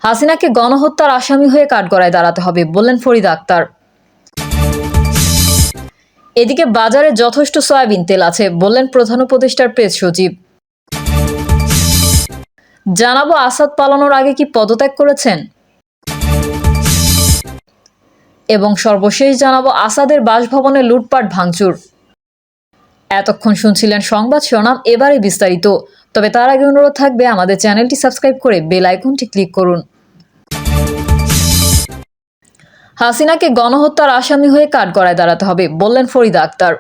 হাসিনাকে গণহত্যার আসামি হয়ে কাঠগড়ায় দাঁড়াতে হবে বললেন ফরিদা আক্তার। এদিকে বাজারে যথেষ্ট সয়াবিন তেল আছে বললেন প্রধান উপদেষ্টার প্রেস সচিব। জানাবো আসাদ পালানোর আগে কি পদত্যাগ করেছেন, এবং সর্বশেষ জানাবো আসাদের বাসভবনে লুটপাট ভাঙচুর। এতক্ষণ শুনছিলেন সংবাদ শিরোনাম, এবারে বিস্তারিত। তবে তার আগে অনুরোধ থাকবে আমাদের চ্যানেলটি সাবস্ক্রাইব করে বেল আইকনটি ক্লিক করুন। হাসিনাকে গণহত্যার আসামি হয়ে কাঠগড়ায় দাঁড়াতে হবে বললেন ফরিদা আক্তার।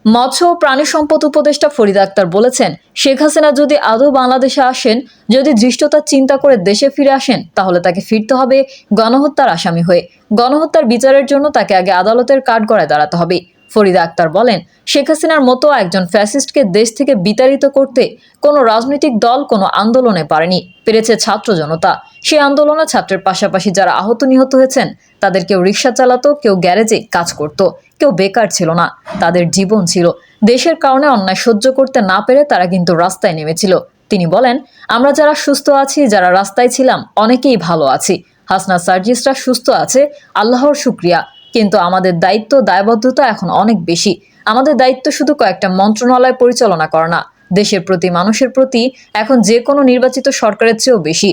মৎস্য ও প্রাণী সম্পদ উপদেষ্টা ফরিদা আক্তার বলেছেন, শেখ হাসিনা যদি আদৌ বাংলাদেশে আসেন, যদি ধৃষ্টতার চিন্তা করে দেশে ফিরে আসেন, তাহলে তাকে ফিরতে হবে গণহত্যার আসামি হয়ে। গণহত্যার বিচারের জন্য তাকে আগে আদালতের কাঠগড়ায় দাঁড়াতে হবে। ফরিদা আক্তার বলেন, শেখ হাসিনার মতো একজন ফ্যাসিস্টকে দেশ থেকে বিতাড়িত করতে কোনো রাজনৈতিক দল কোনো আন্দোলনে পারেনি, পেরেছে ছাত্র জনতা। সেই আন্দোলনে ছাত্রের পাশাপাশি যারা আহত নিহত হয়েছেন, তাদের কেউ রিক্সা চালাতো, কেউ গ্যারেজে কাজ করত, কেউ বেকার ছিল না, তাদের জীবন ছিল। দেশের কারণে অন্যায় সহ্য করতে না পেরে তারা কিন্তু রাস্তায় নেমেছিল। তিনি বলেন, আমরা যারা সুস্থ আছি, যারা রাস্তায় ছিলাম, অনেকেই ভালো আছি। হাসনা সার্জিসরা সুস্থ আছে, আল্লাহর শুকরিয়া। কিন্তু আমাদের দায়িত্ব, দায়বদ্ধতা এখন অনেক বেশি। আমাদের দায়িত্ব শুধু কয়েকটা মন্ত্রণালয় পরিচালনা করা না, দেশের প্রতি, মানুষের প্রতি এখন যে কোনো নির্বাচিত সরকারের চেয়েও বেশি।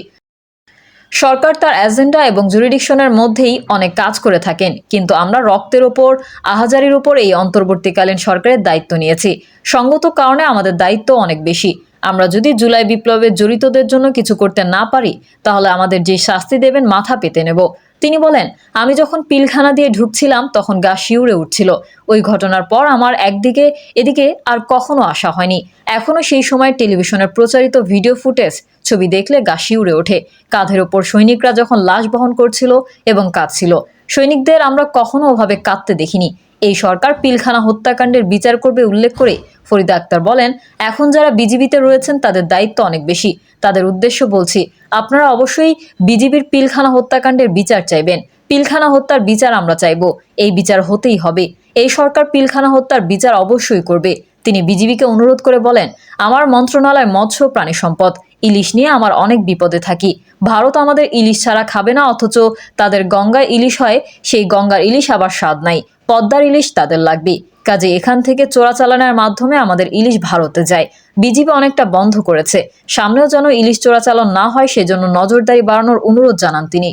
সরকার তার এজেন্ডা এবং জুরিডিকশনের মধ্যেই অনেক কাজ করে থাকেন, কিন্তু আমরা রক্তের ওপর, আহাজারির ওপর এই অন্তর্বর্তীকালীন সরকারের দায়িত্ব নিয়েছি। সঙ্গত কারণে আমাদের দায়িত্ব অনেক বেশি। আমরা যদি জুলাই বিপ্লবে জড়িতদের জন্য কিছু করতে না পারি, তাহলে আমাদের যে শাস্তি দেবেন মাথা পেতে নেব। তিনি বলেন, আমি যখন পিলখানা দিয়ে ঢুকছিলাম তখন গা শিউরে উঠছিল। ওই ঘটনার পর আমার এদিকে আর কখনো আসা হয়নি। এখনো সেই সময় টেলিভিশনের প্রচারিত ভিডিও ফুটেজ, ছবি দেখলে গা শিউরে ওঠে। কাঁধের ওপর সৈনিকরা যখন লাশ বহন করছিল এবং কাঁদছিল, সৈনিকদের আমরা কখনো ওভাবে কাঁদতে দেখিনি। এই সরকার পিলখানা হত্যাকাণ্ডের বিচার করবে উল্লেখ করে ফরিদা আক্তার বলেন, এখন যারা বিজিবিতে রয়েছেন তাদের দায়িত্ব অনেক বেশি। তাদের উদ্দেশ্য বলছি, আপনারা অবশ্যই বিজিবির পিলখানা হত্যাকাণ্ডের বিচার চাইবেন। পিলখানা হত্যার বিচার আমরা চাইব, এই বিচার হতেই হবে। এই সরকার পিলখানা হত্যার বিচার অবশ্যই করবে। তিনি বিজিবিকে অনুরোধ করে বলেন, আমার মন্ত্রণালয় মৎস্য প্রাণী সম্পদ, ইলিশ নিয়ে আমার অনেক বিপদে থাকি। ভারত আমাদের ইলিশ ছাড়া খাবে না, অথচ তাদের গঙ্গায় ইলিশ হয়, সেই গঙ্গার ইলিশ আবার স্বাদ নাই। পদ্মার ইলিশ তাদের লাগবে। কাজে এখান থেকে চোরাচালানের মাধ্যমে আমাদের ইলিশ ভারতে যায়। বিজিবি অনেকটা বন্ধ করেছে, সামনেও যেন ইলিশ চোরাচালান না হয় সেজন্য নজরদারি বাড়ানোর অনুরোধ জানান তিনি।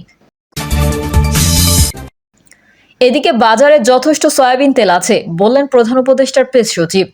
এদিকে বাজারে যথেষ্ট সয়াবিন তেল আছে বললেন প্রধান উপদেষ্টার প্রেস সচিব।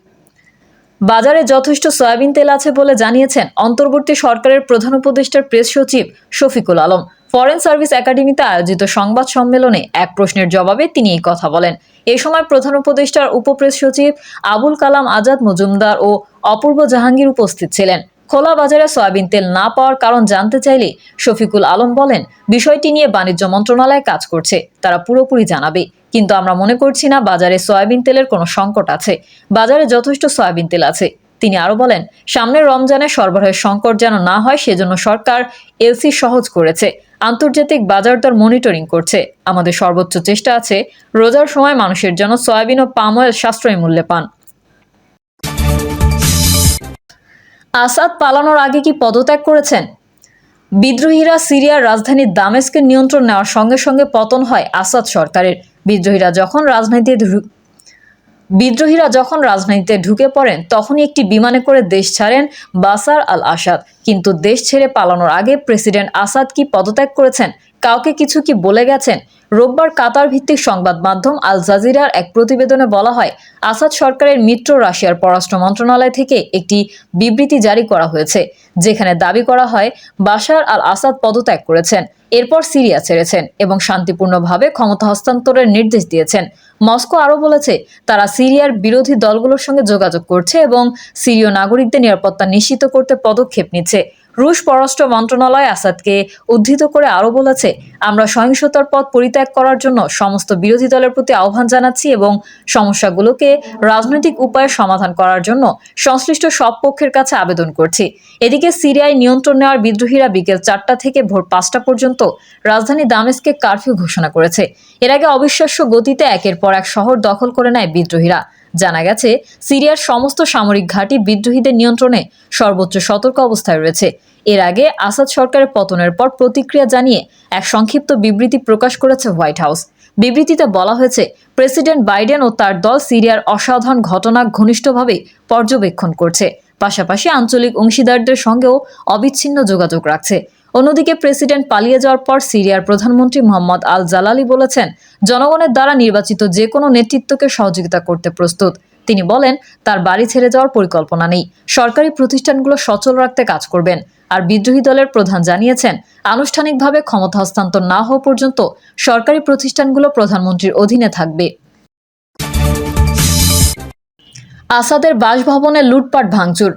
বাজারে যথেষ্ট সয়াবিন তেল আছে বলে জানিয়েছেন অন্তর্বর্তী সরকারের প্রধান উপদেষ্টার প্রেস সচিব শফিকুল আলম। ফরেন সার্ভিস একাডেমিতে আয়োজিত সংবাদ সম্মেলনে এক প্রশ্নের জবাবে তিনি এই কথা বলেন। এ সময় প্রধান উপদেষ্টার উপপ্রেস সচিব আবুল কালাম আজাদ মজুমদার ও অপূর্ব জাহাঙ্গীর উপস্থিত ছিলেন। খোলা বাজারে সয়াবিন তেল না পাওয়ার কারণ জানতে চাইলে শফিকুল আলম বলেন, বিষয়টি নিয়ে বাণিজ্য মন্ত্রণালয় কাজ করছে, তারা পুরোপুরি জানাবে। কিন্তু আমরা মনে করছি না বাজারে সয়াবিন তেলের কোনো সংকট আছে। বাজারে যথেষ্ট সয়াবিন তেল আছে। তিনি আরো বলেন, সামনের রমজানে সরবরাহের সংকট যেন না হয় সেজন্য সরকার এলসি সহজ করেছে, আন্তর্জাতিক বাজার দর মনিটরিং করছে। আমাদের সর্বোচ্চ চেষ্টা আছে রোজার সময় মানুষের জন্য সয়াবিন ও পাম অয়েল সাশ্রয়ী মূল্যে পান। আসাদ পালানোর আগে কি পদত্যাগ করেছেন? বিদ্রোহীরা সিরিয়ার রাজধানী দামেস্কের নিয়ন্ত্রণ নেওয়ার সঙ্গে সঙ্গে পতন হয় আসাদ সরকারের। বিদ্রোহীরা যখন রাজনীতিতে ঢুকে পড়েন, তখনই একটি বিমানে করে দেশ ছাড়েন বাশার আল আসাদ। কিন্তু দেশ ছেড়ে পালানোর আগে প্রেসিডেন্ট আসাদ কি পদত্যাগ করেছেন? কাউকে কিছু কি বলে গেছেন? রোববার কাতার ভিত্তিক সংবাদ মাধ্যম আল জাজিরার এক প্রতিবেদনে বলা হয়, আসাদ সরকারের মিত্র রাশিয়ার পররাষ্ট্র মন্ত্রণালয় থেকে একটি বিবৃতি জারি করা হয়েছে, যেখানে দাবি করা হয় বাশার আল আসাদ পদত্যাগ করেছেন, এরপর সিরিয়া ছেড়েছেন এবং শান্তিপূর্ণভাবে ক্ষমতা হস্তান্তরের নির্দেশ দিয়েছেন। মস্কো আরও বলেছে, তারা সিরিয়ার বিরোধী দলগুলোর সঙ্গে যোগাযোগ করছে এবং সিরীয় নাগরিকদের নিরাপত্তা নিশ্চিত করতে পদক্ষেপ নিচ্ছে। রুশ পররাষ্ট্র মন্ত্রণালয় আসাদকে উদ্ধৃত করে আরও বলেছে, আমরা সহিংসতার পথ পরিত্যাগ করার জন্য সমস্ত বিরোধী দলের প্রতি আহ্বান জানাচ্ছি এবং সমস্যাগুলোকে রাজনৈতিক উপায়ে সমাধান করার জন্য সংশ্লিষ্ট সব পক্ষের কাছে আবেদন করছি। এদিকে সিরিয়ায় নিয়ন্ত্রণ নেওয়ার বিদ্রোহীরা বিকেল 4টা থেকে ভোর 5টা পর্যন্ত রাজধানী দামেস্কে কারফিউ ঘোষণা করেছে। এর আগে অবিশ্বাস্য গতিতে একের পর এক শহর দখল করে নেয় বিদ্রোহীরা। জানা গেছে, সিরিয়ার সমস্ত সামরিক ঘাঁটি বিদ্রোহীদের নিয়ন্ত্রণে সর্বোচ্চ সতর্ক অবস্থায় রয়েছে। এর আগে আসাদ সরকারের পতনের পর প্রতিক্রিয়া জানিয়ে এক সংক্ষিপ্ত বিবৃতি প্রকাশ করেছে হোয়াইট হাউস। বিবৃতিতে বলা হয়েছে, প্রেসিডেন্ট বাইডেন ও তার দল সিরিয়ার অসাধারণ ঘটনা ঘনিষ্ঠভাবে পর্যবেক্ষণ করছে, পাশাপাশি আঞ্চলিক অংশীদারদের সঙ্গেও অবিচ্ছিন্ন যোগাযোগ রাখছে। অন্যদিকে প্রেসিডেন্ট পালিয়ে যাওয়ার পর সিরিয়ার প্রধানমন্ত্রী মোহাম্মদ আল জালালি বলেছেন, জনগণের দ্বারা নির্বাচিত যে কোনো নেতৃত্বকে সহযোগিতা করতে প্রস্তুত। তিনি বলেন, তার বাড়ি ছেড়ে যাওয়ার পরিকল্পনা নেই, সরকারি প্রতিষ্ঠানগুলো সচল রাখতে কাজ করবেন। আর বিদ্রোহী দলের প্রধান জানিয়েছেন, আনুষ্ঠানিকভাবে ক্ষমতা হস্তান্তর না হওয়া পর্যন্ত সরকারি প্রতিষ্ঠানগুলো প্রধানমন্ত্রীর অধীনে থাকবে। আসাদের বাসভবনে লুটপাট ভাঙচুর।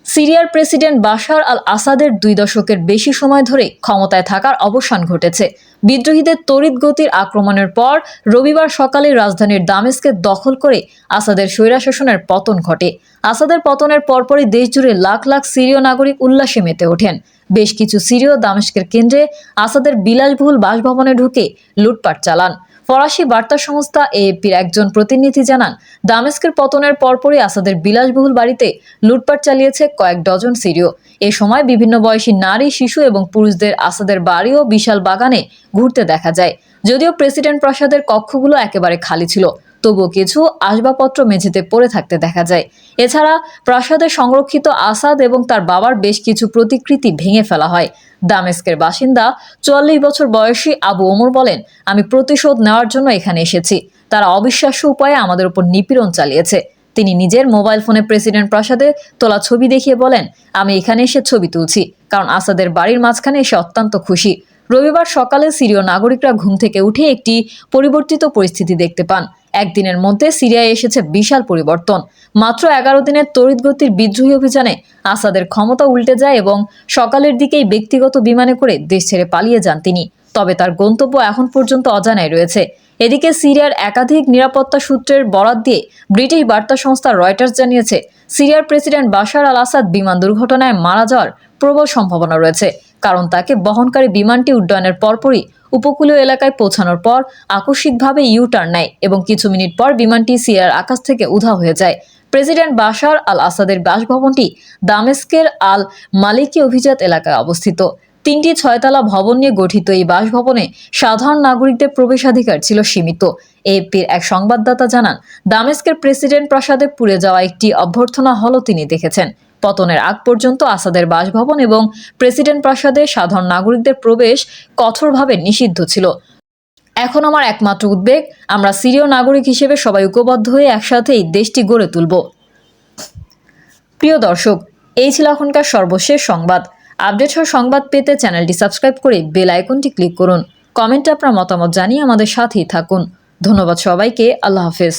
সিরিয়ার প্রেসিডেন্ট বাশার আল আসাদের 2 দশকের বেশি সময় ধরে ক্ষমতায় থাকার অবসান ঘটেছে। বিদ্রোহীদের তড়িৎ গতির আক্রমণের পর রবিবার সকালে রাজধানীর দামেস্কে দখল করে আসাদের স্বৈরশাসনের পতন ঘটে। আসাদের পতনের পরপরই দেশজুড়ে লাখ লাখ সিরীয় নাগরিক উল্লাসে মেতে ওঠেন। বেশ কিছু সিরীয় দামেস্কের কেন্দ্রে আসাদের বিলাসবহুল বাসভবনে ঢুকে লুটপাট চালান। ফরাসি বার্তা সংস্থা এএফপির একজন প্রতিনিধি জানান, দামেস্কের পতনের পরপরই আসাদের বিলাসবহুল বাড়িতে লুটপাট চালিয়েছে কয়েক ডজন সিরীয়। এ সময় বিভিন্ন বয়সী নারী, শিশু এবং পুরুষদের আসাদের বাড়ি ও বিশাল বাগানে ঘুরতে দেখা যায়। যদিও প্রেসিডেন্ট প্রাসাদের কক্ষগুলো একেবারে খালি ছিল, তবুও কিছু আসবাবপত্র মেঝেতে পড়ে থাকতে দেখা যায়। এছাড়া প্রাসাদে সংরক্ষিত আসাদ এবং তার বাবার বেশ কিছু প্রতিকৃতি ভেঙে ফেলা হয়। দামেস্কের বাসিন্দা 44 বছর বয়সী আবু ওমর বলেন, আমি প্রতিশোধ নেওয়ার জন্য এখানে এসেছি। তারা অবিশ্বাস্য উপায়ে আমাদের উপর নিপীড়ন চালিয়েছে। তিনি নিজের মোবাইল ফোনে প্রেসিডেন্ট প্রাসাদে তোলা ছবি দেখিয়ে বলেন, আমি এখানে এসে ছবি তুলছি কারণ আসাদের বাড়ির মাঝখানে এসে অত্যন্ত খুশি। রবিবার সকালে সিরীয় নাগরিকরা ঘুম থেকে উঠে একটি পরিবর্তিত পরিস্থিতি দেখতে পান। একদিনের মধ্যে সিরিয়ায় এসেছে বিশাল পরিবর্তন। মাত্র 11 দিনের তড়িৎগতির বিদ্রোহী অভিযানে আসাদের ক্ষমতা উল্টে যায় এবং সকালের দিকেই ব্যক্তিগত বিমানে করে দেশ ছেড়ে পালিয়ে যান তিনি। তবে তার গন্তব্য এখন পর্যন্ত অজানাই রয়েছে। এদিকে সিরিয়ার একাধিক নিরাপত্তা সূত্রের বরাত দিয়ে ব্রিটিশ বার্তা সংস্থা রয়টার্স জানিয়েছে, সিরিয়ার প্রেসিডেন্ট বাশার আল আসাদ বিমান দুর্ঘটনায় মারা যাওয়ার প্রবল সম্ভাবনা রয়েছে, কারণ তাকে বহনকারী বিমানটি উড্ডয়নের পরপরই উপকূলীয় এলাকায় পৌঁছানোর পর আকস্মিকভাবে ইউ-টার্ন নেয় এবং কিছু মিনিট পর বিমানটি সিরিয়ার আকাশ থেকে উধাও হয়ে যায়। প্রেসিডেন্ট বাশার আল আসাদের বাসভবনটি দামেস্কের আল মালিকি অভিজাত এলাকায় অবস্থিত। 3টি 6তলা ভবন নিয়ে গঠিত এই বাসভবনে সাধারণ নাগরিকদের প্রবেশাধিকার ছিল সীমিত। এএফপির এক সংবাদদাতা জানান, দামেস্কের প্রেসিডেন্ট প্রাসাদে পুড়ে যাওয়া একটি অভ্যর্থনা হলও তিনি দেখেছেন। পতনের আগ পর্যন্ত আসাদের বাসভবন এবং প্রেসিডেন্ট প্রাসাদে সাধারণ নাগরিকদের প্রবেশ কঠোরভাবে নিষিদ্ধ ছিল। এখন আমার একমাত্র উদ্বেগ, আমরা সিরীয় নাগরিক হিসেবে সবাই ঐক্যবদ্ধ হয়ে একসাথেই দেশটি গড়ে তুলব। প্রিয় দর্শক, এই ছিল এখনকার সর্বশেষ সংবাদ। আপডেট হওয়া সংবাদ পেতে চ্যানেলটি সাবস্ক্রাইব করে বেল আইকনটি ক্লিক করুন। কমেন্টে আপনার মতামত জানিয়ে আমাদের সাথেই থাকুন। ধন্যবাদ সবাইকে। আল্লাহ হাফেজ।